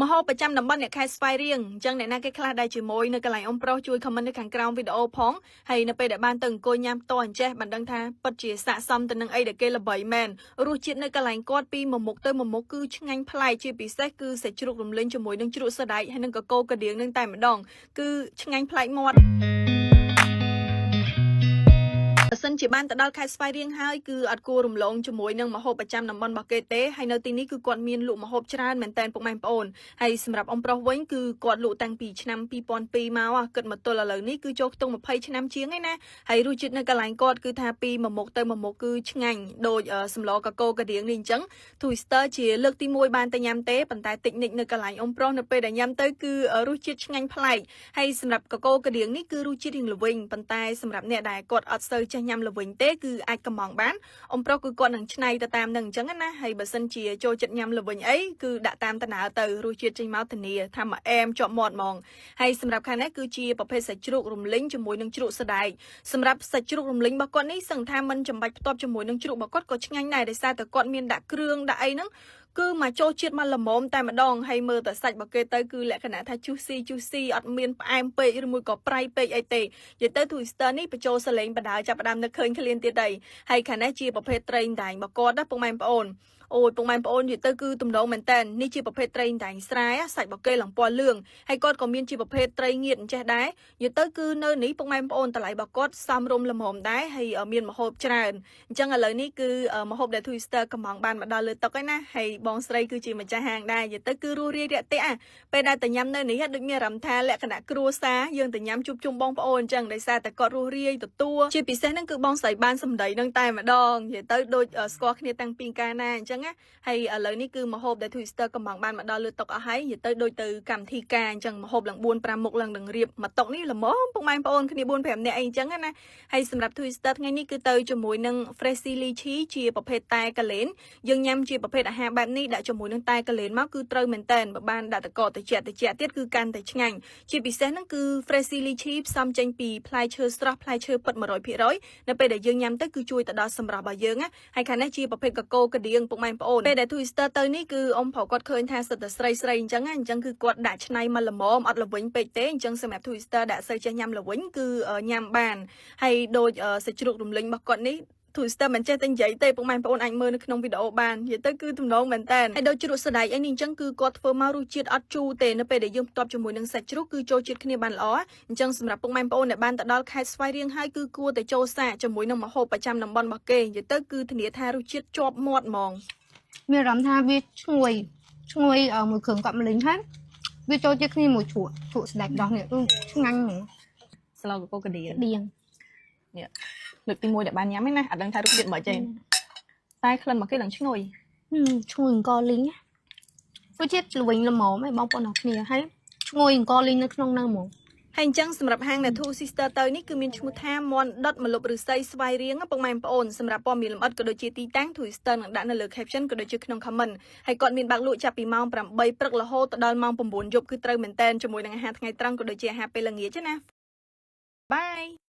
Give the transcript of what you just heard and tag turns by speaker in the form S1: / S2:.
S1: មហោបប្រចាំតំបន់អ្នកខេត្តស្វាយរៀងអញ្ចឹងអ្នកណាគេខ្លះដែរជាមួយនៅកន្លែងអ៊ំប្រុសជួយខមមិននៅខាងក្រោមវីដេអូផងហើយនៅពេលដែលបានទៅអង្គុយញ៉ាំផ្ទាល់អញ្ចេះបានដឹងថាពិតជាស័ក្តិសមទៅនឹងអីដែលគេល្បីមែនរសជាតិនៅកន្លែងគាត់ពីមួយមុខទៅមួយមុខគឺឆ្ងាញ់ប្លែកជាពិសេសគឺសាច់ជ្រូករំលីងជាមួយនឹងជ្រក់សណ្តែកហើយនឹងកកូរកដៀងនឹងតែម្ដងគឺឆ្ងាញ់ប្លែកមាត់បើសិនជាបានទៅដល់ខេត្តស្វាយរៀងហើយគឺអត់គួររំលងជាមួយនឹងម្ហូបប្រចាំតំបន់របស់គេទេហើយនៅទីនេះគឺគាត់មានលក់ម្ហូបច្រើនមែនតើពុកម៉ែបងប្អូនហើយសម្រាប់អ៊ំប្រុសវិញគឺគាត់លក់តាំងពីឆ្នាំ2002មកគិតមកទល់ឥឡូវនេះគឺចូលខ្ទង់20ឆ្នាំជាងហើយណាហើយរសជាតិនៅកន្លែងគាត់គឺថាពីមួយមុខទៅមួយមុខគឺឆ្ងាញ់ដូចសម្លកកូរកដៀងនេះអញ្ចឹង Twister ជាលើកទី1បានទៅញ៉ាំទេប៉ុន្តែតិចនិចនៅកន្លែងអ៊ំប្រុសនៅពេលដែលញ៉ាំទៅគឺរសជាតិឆ្ងាញ់ប្លែកហើយសម្រាប់កកូរកដៀងនេះគឺរសជាតិរៀងល្វីងប៉ុន្តែសម្រាប់អ្នកដែលគាត់អត់សូវចេះញ៉ាំល្វីងទេគឺអាចកំងបានអ៊ំប្រុសគឺគាត់នឹងឆ្នៃទៅតាមនឹងអញ្ចឹងណាហើយបើសិនជាចូលចិត្តញ៉ាំល្វីងអីគឺដាក់តាមតំណើទៅរសជាតិចេញមកធានាថាមកអែមជាប់មាត់ហ្មងហើយសម្រាប់ខាងនេះគឺជាប្រភេទសាច់ជ្រូករំលីងជាមួយនឹងជ្រក់សណ្តែកសម្រាប់សាច់ជ្រូករំលីងរបស់គាត់នេះសឹងថាមិនចាំបាច់ផ្ទាប់ជាមួយនឹងជ្រក់របស់គាត់ក៏ឆ្ងាញ់ដែរដោយសារតែគាត់មានដាក់គ្រឿងដាក់អីហ្នឹងគឺមកចូលជាតិមកល្មមតែម្ដងហើយមើលតែសាច់របស់គេទៅគឺលក្ខណៈថា juicy អត់មានផ្អែមពេកឬមួយក៏ប្រៃពេកអីទេនិយាយទៅ Twister នេះបញ្ចូលសលេងបដាចាប់ផ្ដើមនឹកឃើញឃ្លានទៀតហើយហើយខាងនេះជាប្រភេទត្រីដែងរបស់គាត់ណាពុកម៉ែបងប្អូនអូយពុកម៉ែបងប្អូននិយាយទៅគឺទំនងមែនតើនេះជាប្រភេទត្រីដែងស្រែសាច់របស់គេឡើងពណ៌លឿងហើយគាត់ក៏មានជាប្រភេទត្រីងៀតអញ្ចេះដែរនិយាយទៅគឺនៅនេះពុកម៉ែបងប្អូនតម្លៃរបស់គាត់សមរម្យល្មមដែរហើយមានម្ហូបច្រើនអញ្ចឹងឥឡូវនេះគឺម្ហូបដែល Twister កំងបានមកដល់លើតុហើយណាហើយបងស្រីគឺជាម្ចាស់ហាងដែរនិយាយទៅគឺរស់រាយរាក់ទាក់ពេលដែលតែញ៉ាំនៅនេះដូចមានអារម្មណ៍ថាលក្ខណៈគ្រួសារយើងទៅញ៉ាំជួបជុំបងប្អូនអញ្ចឹងដោយសារតែគាត់រស់រាយទទួលជាពិសេសហ្នឹងគឺបងស្រីបានសម្ដីនឹងតែម្ដងនិយាយទៅដូចស្គាល់គ្នាតាំងពីកាលណាអញ្ចឹងណាហើយឥឡូវនេះគឺម្ហូបដែល Twister កំងបានមកដល់លើតុអស់ហើយនិយាយទៅដូចទៅកម្មវិធីការអញ្ចឹងម្ហូបឡើង4 5មុខឡើងនឹងរៀបមកតុនេះល្មមពុកម៉ែបងប្អូនគ្នា4 5នាក់អីអញ្ចឹងណាហើយសម្រាប់ Twister ថ្ងៃនេះគឺទៅជាមួយនឹង Freshy Lychee ជាប្រភេទតែកាឡេនយើងញ៉ាំជាប្រភេទអាហារបែបនេះដាក់ជាមួយនឹងតែកាឡេនមកគឺត្រូវមែនតើបើបានដាក់តកតិចទៀតគឺកាន់តែឆ្ងាញ់ជាពិសេសហ្នឹងគឺ Freshy Lychee ផ្សំចេញពីផ្លែឈើស្រស់ផ្លែឈើពិត 100% នៅពេលដែលយើងញ៉ាំទៅគឺជួយទៅដល់សម្រស់របស់យើងណាហើយខាងនេះជាប្រភេទកកូរកដៀងពុកម៉ែបងប្អូនពេលដែល Twister ទៅនេះគឺអ៊ំប្រុសគាត់ឃើញថាសិតតែស្រីអញ្ចឹងគឺគាត់ដាក់ឆ្នៃមកល្មមអត់ល្វីងពេកទេអញ្ចឹងសម្រាប់ Twister ដាក់សូវចេះញ៉ាំល្វីងគឺញ៉ាំបានហើយដូចសាច់ជ្រូករំលីងរបស់គាត់នេះTwister មិនចេះតែនិយាយទេពុកម៉ែបងប្អូនអាចមើលនៅក្នុងវីដេអូបាននិយាយទៅគឺទំនងមែនតើហើយដូចជ្រក់សណ្តែកអីនេះអញ្ចឹងគឺគាត់ធ្វើមករសជាតិអត់ជូរទេនៅពេលដែលយើងផ្ទាប់ជាមួយនឹងសាច់ជ្រូកគឺចូលជាតិគ្នាបានល្អអញ្ចឹងសម្រាប់ពុកម៉ែបងប្អូនដែលបានទៅដល់ខេត្តស្វាយរៀងហើយគឺគួរតែចូលសាកជាមួយនឹងម្ហូបប្រចាំតំបន់របស់គេនិយាយទៅគឺធានាថារសជាតិជាប់មាត់ហ្មង
S2: មានអារម្មណ៍ថាវាឈ្ងុយមួយគ្រឿងកក់ម្លិញហើយវាចូលជាតិគ្នាមួយជ្រក់ស្ដេចដោះនេះគឺឆ្ងាញ់ហ្មង
S1: ស្លកកូរកដៀង
S2: នេះ
S1: លើកទី1ដែលបានញ៉ាំហ្នឹងណាអត់ដឹងថារសជាតិមិនទេតែក្លិនមកគេឡើងឈ្ងុយ
S2: ឈ្ងុយអង្គលីងរសជាតិល្វីងល្មមឯងបងប្អូនអរគ្នាហើយឈ្ងុយអង្គលីងនៅក្នុងហ្នឹងហ្មង
S1: ហើយអញ្ចឹងសម្រាប់ហាង Two Sister ទៅនេះគឺមានឈ្មោះថាមន់ដុតម្លប់ឫស្សីស្វាយរៀងពុកម៉ែបងប្អូនសម្រាប់ព័ត៌មានលម្អិតក៏ដូចជាទីតាំង Two Sister នឹងដាក់នៅលើ caption ក៏ដូចជាក្នុង comment ហើយគាត់មានបើកលក់ចាប់ពីម៉ោង8ព្រឹករហូតដល់ម៉ោង9យប់គឺត្រូវមែនតែនជាមួយនឹងអាហារថ្ងៃត្រង់ក៏ដូចជាអាហារពេលល្ងាចណាបាយ